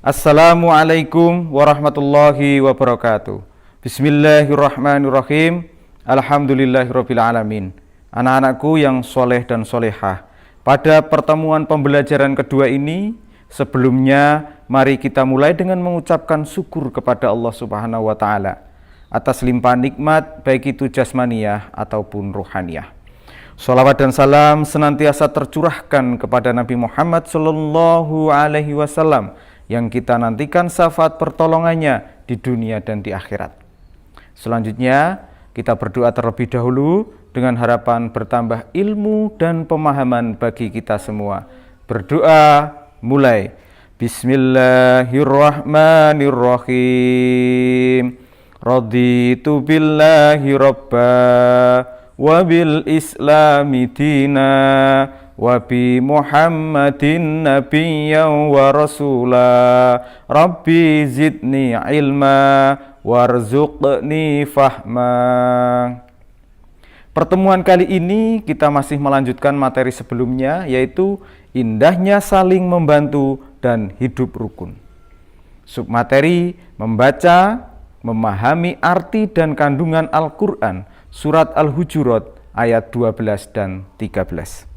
Assalamualaikum warahmatullahi wabarakatuh. Bismillahirrahmanirrahim. Alhamdulillahirabbil alamin. Anak-anakku yang soleh dan solehah, pada pertemuan pembelajaran kedua ini, sebelumnya mari kita mulai dengan mengucapkan syukur kepada Allah Subhanahu wa taala atas limpahan nikmat baik itu jasmaniyah ataupun ruhaniyah. Shalawat dan salam senantiasa tercurahkan kepada Nabi Muhammad sallallahu alaihi wasallam yang kita nantikan syafaat pertolongannya di dunia dan di akhirat. Selanjutnya kita berdoa terlebih dahulu dengan harapan bertambah ilmu dan pemahaman bagi kita semua. Berdoa mulai. Bismillahirrahmanirrahim. Raditu billahi rabba wa bil islami dina wa bi Muhammadin nabiyyan wa rasula. Rabbi zidni ilma warzuqni fahma. Pertemuan kali ini kita masih melanjutkan materi sebelumnya, yaitu indahnya saling membantu dan hidup rukun. Submateri membaca, memahami arti dan kandungan Al-Quran, surat Al-Hujurat ayat 12 dan 13.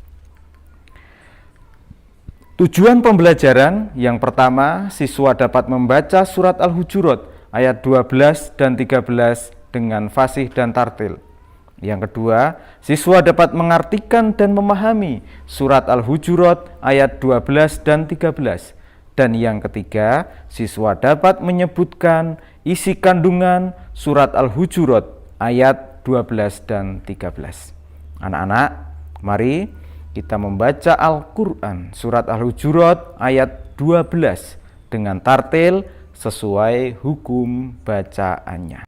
Tujuan pembelajaran yang pertama, siswa dapat membaca surat Al-Hujurat ayat 12 dan 13 dengan fasih dan tartil. Yang kedua, siswa dapat mengartikan dan memahami surat Al-Hujurat ayat 12 dan 13. Dan yang ketiga, siswa dapat menyebutkan isi kandungan surat Al-Hujurat ayat 12 dan 13. Anak-anak, mari kita membaca Al-Quran surat Al-Hujurat ayat 12 dengan tartil sesuai hukum bacaannya.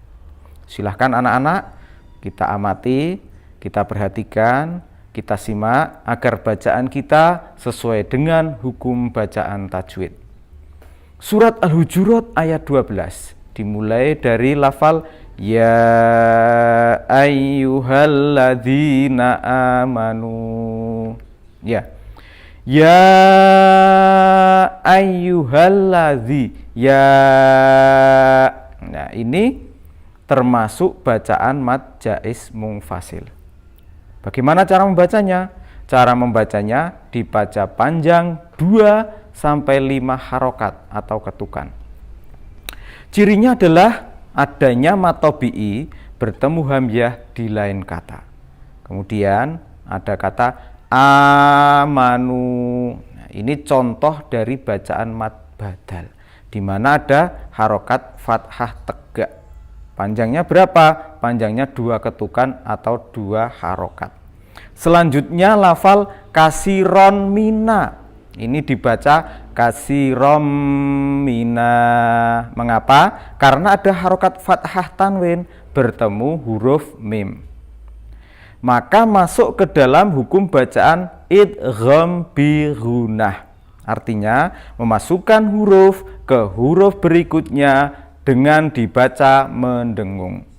Silahkan anak-anak, kita amati, kita perhatikan, kita simak agar bacaan kita sesuai dengan hukum bacaan tajwid. Surat Al-Hujurat ayat 12 dimulai dari lafal ya ayyuhalladzina amanu. Ya ayyuhalladzi, ya. Nah, ini termasuk bacaan mad jaiz munfasil. Bagaimana cara membacanya? Cara membacanya dibaca panjang 2 sampai 5 harokat atau ketukan. Cirinya adalah adanya mad tabi'i bertemu hamzah di lain kata. Kemudian ada kata amanu. Nah, ini contoh dari bacaan mad badal, di mana ada harokat fathah tegak. Panjangnya berapa? Panjangnya 2 ketukan atau 2 harokat. Selanjutnya lafal kasiron mina. Ini dibaca kasirom mina. Mengapa? Karena ada harokat fathah tanwin bertemu huruf mim. Maka masuk ke dalam hukum bacaan idgham bi ghunnah. Artinya memasukkan huruf ke huruf berikutnya dengan dibaca mendengung.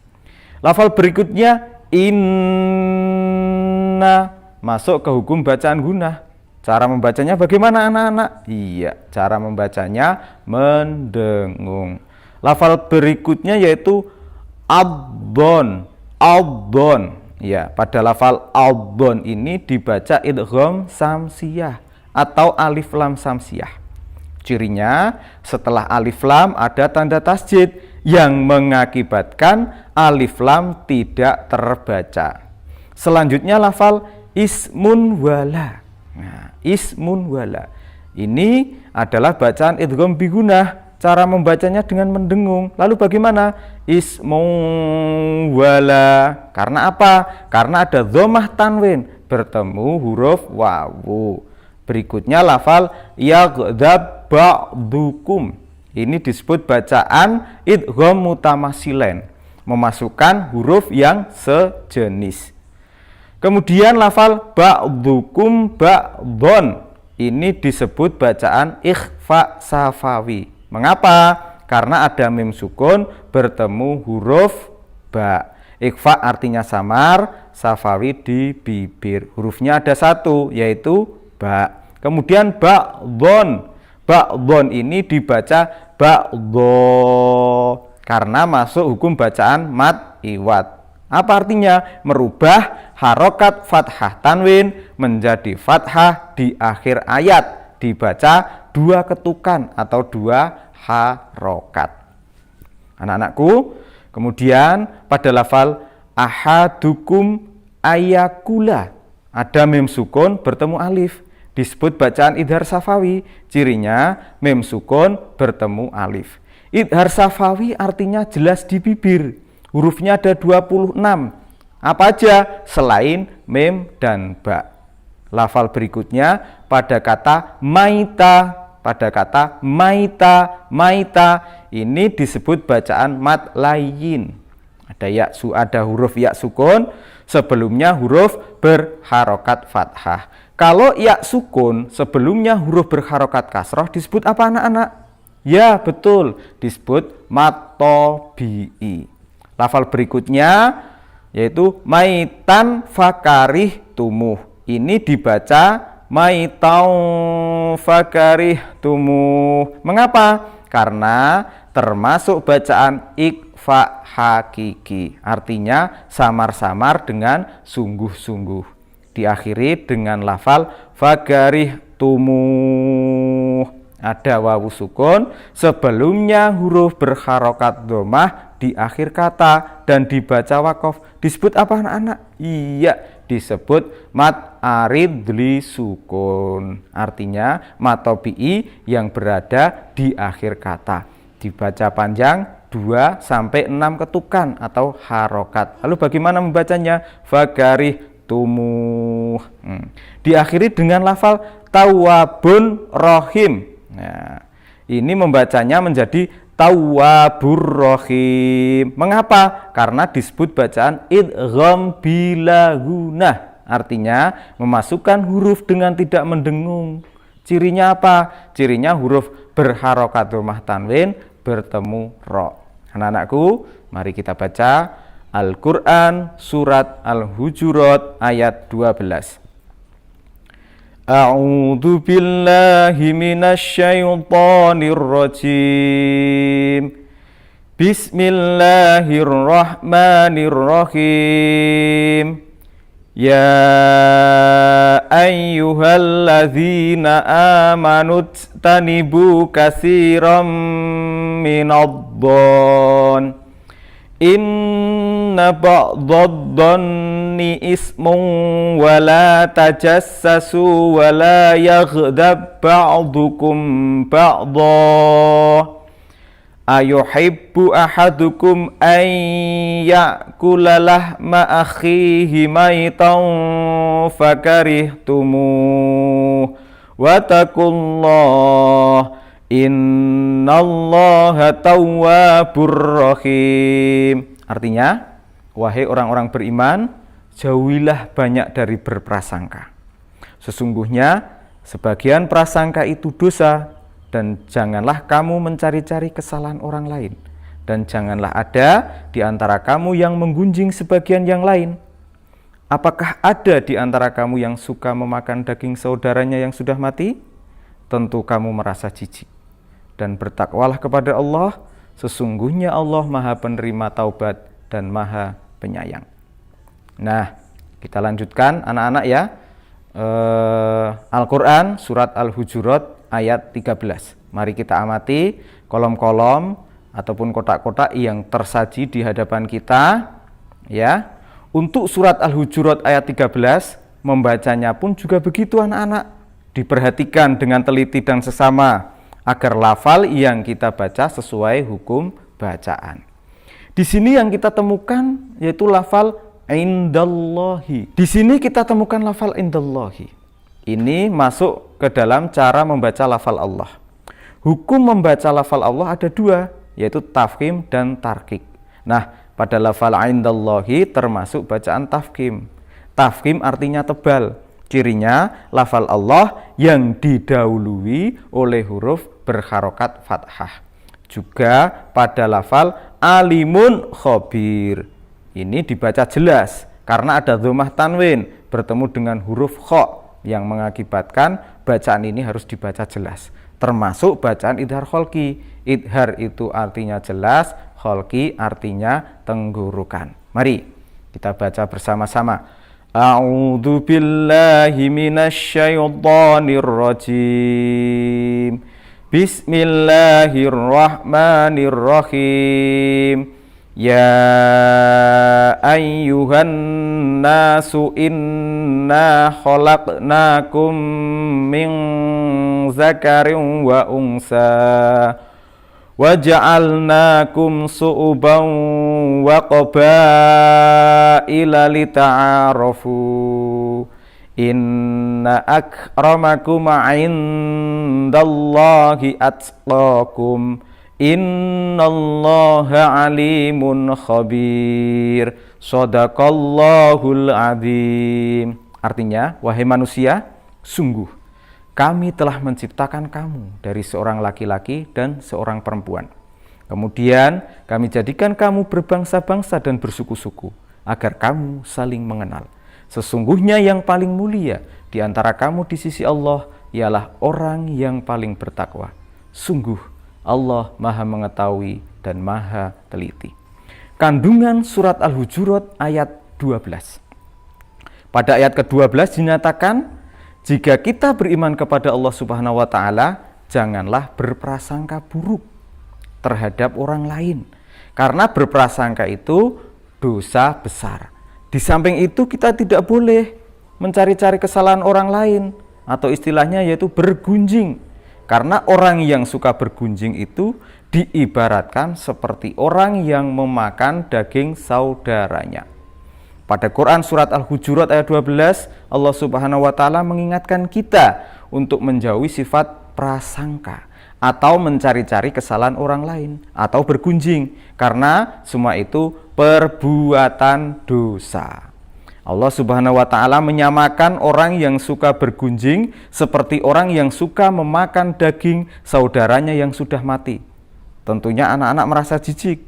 Lafal berikutnya inna masuk ke hukum bacaan gunnah. Cara membacanya bagaimana anak-anak? Iya, cara membacanya mendengung. Lafal berikutnya yaitu abdon. Ya, pada lafal abdon ini dibaca idgham samsiyah atau alif lam samsiyah. Cirinya setelah alif lam ada tanda tasjid yang mengakibatkan alif lam tidak terbaca. Selanjutnya lafal ismun wala. Nah, ismun wala ini adalah bacaan idgham bi gunnah. Cara membacanya dengan mendengung. Lalu bagaimana? Ismun wala. Karena apa? Karena ada dhammah tanwin bertemu huruf wawu. Berikutnya lafal yaghdab ba'dukum. Ini disebut bacaan idgham mutamasilen, memasukkan huruf yang sejenis. Kemudian lafal ba'dukum ba'don. Ini disebut bacaan ikhfa safawi. Mengapa? Karena ada mim sukun bertemu huruf ba. Ikhfa artinya samar, safawi di bibir. Hurufnya ada 1 yaitu ba. Kemudian ba'don. Ba'dhon ini dibaca ba'dho karena masuk hukum bacaan mad iwad. Apa artinya? Merubah harokat fathah tanwin menjadi fathah di akhir ayat, dibaca 2 ketukan atau 2 harokat. Anak-anakku, kemudian pada lafal ahadukum ayakula ada mim sukun bertemu alif, disebut bacaan idhar safawi. Cirinya mim sukun bertemu alif. Idhar safawi artinya jelas di bibir. Hurufnya ada 26. Apa aja selain mim dan ba. Lafal berikutnya pada kata maita. Pada kata maita, maita ini disebut bacaan mad layin. Ada huruf ya sukun, sebelumnya huruf berharokat fathah. Kalau ya sukun sebelumnya huruf berharokat kasroh disebut apa anak-anak? Ya betul, disebut mad tabi'i. Lafal berikutnya yaitu maitan fakarih tumuh. Ini dibaca maitau fakarih tumuh. Mengapa? Karena termasuk bacaan ikfa hakiki. Artinya samar-samar dengan sungguh-sungguh. Diakhiri dengan lafal fakarih tumuh. Ada wawu sukun, sebelumnya huruf berharokat domah di akhir kata dan dibaca wakof. Disebut apa anak-anak? Iya, disebut mad aridli sukun. Artinya mad tabi'i yang berada di akhir kata. Dibaca panjang 2 sampai 6 ketukan atau harokat. Lalu bagaimana membacanya? Fakarih tumuh. Diakhiri dengan lafal tawwabun rohim. Nah, ini membacanya menjadi tawwabur rohim. Mengapa? Karena disebut bacaan idgham bila gunah. Artinya memasukkan huruf dengan tidak mendengung. Cirinya apa? Cirinya huruf berharokat domah tanwin bertemu ro. Anak-anakku, mari kita baca Al-Quran surat Al-Hujurat ayat 12. A'udzu billahi minasyaitonir rajim. Bismillahirrahmanirrahim. Ya ayyuhalladzina amanu tanibu katsiran minadh-dhon. Inna ba'dadh-dhanni ismun wa la tajassasu wa la yaghdab ba'dukum ba'dha. Ayuhibbu ahadukum an ya'kula lahma akhihi maitan fakarihtumuh. Wattaqullah. Innallaha tawwabur rahim. Artinya, wahai orang-orang beriman, jauhilah banyak dari berprasangka. Sesungguhnya sebagian prasangka itu dosa, dan janganlah kamu mencari-cari kesalahan orang lain, dan janganlah ada di antara kamu yang menggunjing sebagian yang lain. Apakah ada di antara kamu yang suka memakan daging saudaranya yang sudah mati? Tentu kamu merasa jijik. Dan bertakwalah kepada Allah, sesungguhnya Allah Maha Penerima Taubat dan Maha Penyayang. Nah, kita lanjutkan anak-anak ya. Al-Quran surat Al-Hujurat ayat 13. Mari kita amati kolom-kolom ataupun kotak-kotak yang tersaji di hadapan kita ya. Untuk surat Al-Hujurat ayat 13 membacanya pun juga begitu anak-anak. Diperhatikan dengan teliti dan sesama agar lafal yang kita baca sesuai hukum bacaan. Di sini yang kita temukan yaitu lafal indallahi. Di sini kita temukan lafal indallahi. Ini masuk ke dalam cara membaca lafal Allah. Hukum membaca lafal Allah ada 2, yaitu tafkhim dan tarqiq. Nah, pada lafal indallahi termasuk bacaan tafkhim. Tafkhim artinya tebal. Cirinya lafal Allah yang didahului oleh huruf berharokat fathah. Juga pada lafal alimun khabir. Ini dibaca jelas karena ada dhammah tanwin bertemu dengan huruf kha yang mengakibatkan bacaan ini harus dibaca jelas. termasuk bacaan idhar kholqi. Idhar itu artinya jelas, kholqi artinya tenggurukan. Mari kita baca bersama-sama. A'udzu billahi minasyaitonir rajim. Bismillahirrahmanirrahim. Ya ayyuhan nasu inna khalaqnakum min zakarin wa unsa wa ja'alnakum su'uban wa qabaila lita'arafu. Inna akramakum 'indallahi atqakum. Innallaha alimun khabir. Shadaqallahul adzim. Artinya, wahai manusia, sungguh kami telah menciptakan kamu dari seorang laki-laki dan seorang perempuan. Kemudian kami jadikan kamu berbangsa-bangsa dan bersuku-suku agar kamu saling mengenal. Sesungguhnya yang paling mulia di antara kamu di sisi Allah ialah orang yang paling bertakwa. Sungguh Allah Maha mengetahui dan Maha teliti. Kandungan surat Al-Hujurat ayat 12. Pada ayat ke-12 dinyatakan, jika kita beriman kepada Allah Subhanahu wa taala, janganlah berprasangka buruk terhadap orang lain. Karena berprasangka itu dosa besar. Di samping itu kita tidak boleh mencari-cari kesalahan orang lain, atau istilahnya yaitu bergunjing. Karena orang yang suka bergunjing itu diibaratkan seperti orang yang memakan daging saudaranya. Pada Quran surat Al-Hujurat ayat 12, Allah Subhanahu wa taala mengingatkan kita untuk menjauhi sifat prasangka atau mencari-cari kesalahan orang lain atau bergunjing, karena semua itu perbuatan dosa. Allah Subhanahu wa taala menyamakan orang yang suka bergunjing seperti orang yang suka memakan daging saudaranya yang sudah mati. Tentunya anak-anak merasa jijik.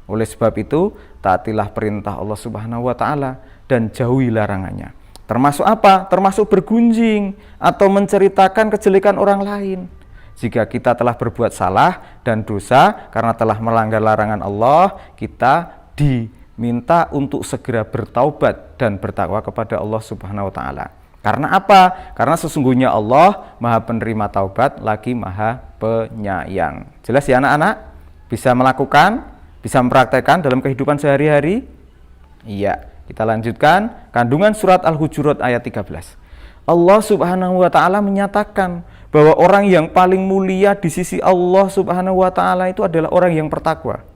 Oleh sebab itu, taatilah perintah Allah Subhanahu wa taala dan jauhi larangannya. Termasuk apa? Termasuk bergunjing atau menceritakan kejelekan orang lain. Jika kita telah berbuat salah dan dosa karena telah melanggar larangan Allah, kita diminta untuk segera bertaubat dan bertakwa kepada Allah Subhanahu wa taala. Karena apa? Karena sesungguhnya Allah Maha penerima taubat lagi Maha penyayang. Jelas ya anak-anak? Bisa melakukan, bisa mempraktekkan dalam kehidupan sehari-hari? Iya, kita lanjutkan kandungan surat Al-Hujurat ayat 13. Allah Subhanahu wa taala menyatakan bahwa orang yang paling mulia di sisi Allah Subhanahu wa taala itu adalah orang yang bertakwa.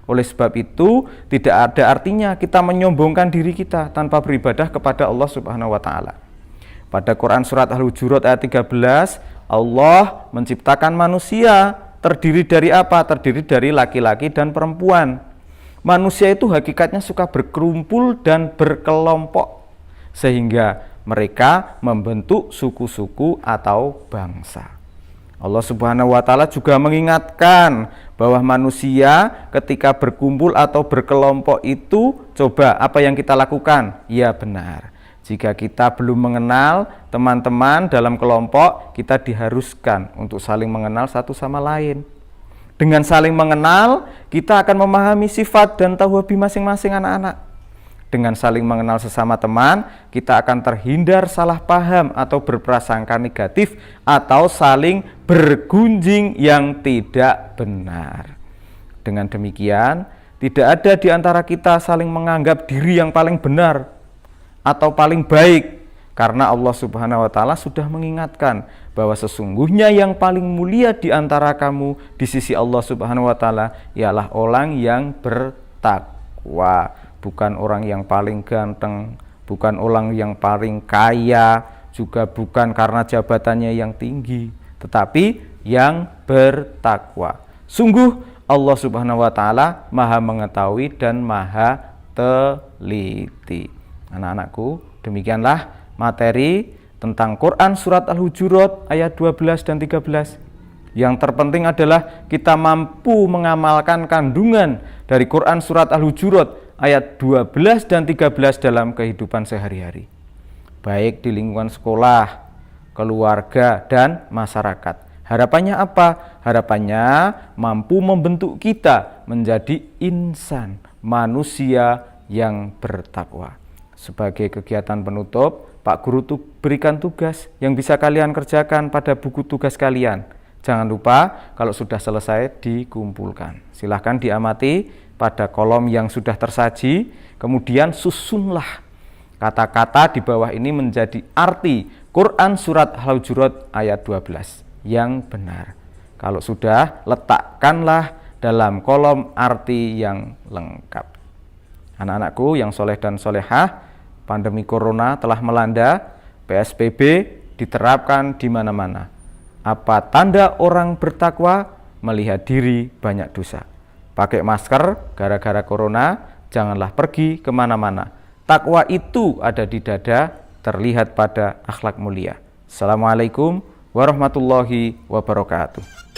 Oleh sebab itu, tidak ada artinya kita menyombongkan diri kita tanpa beribadah kepada Allah Subhanahu wa taala. Pada Quran surat Al-Hujurat ayat 13, Allah menciptakan manusia terdiri dari apa? Terdiri dari laki-laki dan perempuan. Manusia itu hakikatnya suka berkerumpul dan berkelompok, sehingga mereka membentuk suku-suku atau bangsa. Allah Subhanahu wa taala juga mengingatkan bahwa manusia ketika berkumpul atau berkelompok itu, coba apa yang kita lakukan? Ya benar. Jika kita belum mengenal teman-teman dalam kelompok, kita diharuskan untuk saling mengenal satu sama lain. Dengan saling mengenal, kita akan memahami sifat dan tahu hobi masing-masing anak-anak. Dengan saling mengenal sesama teman, kita akan terhindar salah paham atau berprasangka negatif atau saling bergunjing yang tidak benar. Dengan demikian, tidak ada di antara kita saling menganggap diri yang paling benar atau paling baik, karena Allah Subhanahu wa taala sudah mengingatkan bahwa sesungguhnya yang paling mulia di antara kamu di sisi Allah Subhanahu wa taala ialah orang yang bertakwa. Bukan orang yang paling ganteng, bukan orang yang paling kaya, juga bukan karena jabatannya yang tinggi, tetapi yang bertakwa. Sungguh Allah Subhanahu wa taala Maha mengetahui dan Maha teliti. Anak-anakku, demikianlah materi tentang Quran surat Al-Hujurat ayat 12 dan 13. Yang terpenting adalah kita mampu mengamalkan kandungan dari Quran surat Al-Hujurat ayat 12 dan 13 dalam kehidupan sehari-hari, baik di lingkungan sekolah, keluarga, dan masyarakat. Harapannya apa? Harapannya mampu membentuk kita menjadi insan, manusia yang bertakwa. Sebagai kegiatan penutup, Pak Guru berikan tugas yang bisa kalian kerjakan pada buku tugas kalian. Jangan lupa kalau sudah selesai dikumpulkan. Silahkan diamati pada kolom yang sudah tersaji, kemudian susunlah kata-kata di bawah ini menjadi arti Quran Surat Al-Hujurat ayat 12 yang benar. Kalau sudah, letakkanlah dalam kolom arti yang lengkap. Anak-anakku yang soleh dan solehah, pandemi corona telah melanda, PSBB diterapkan di mana-mana. Apa tanda orang bertakwa? Melihat diri banyak dosa. Pakai masker gara-gara corona, janganlah pergi kemana-mana. Takwa itu ada di dada, terlihat pada akhlak mulia. Assalamualaikum warahmatullahi wabarakatuh.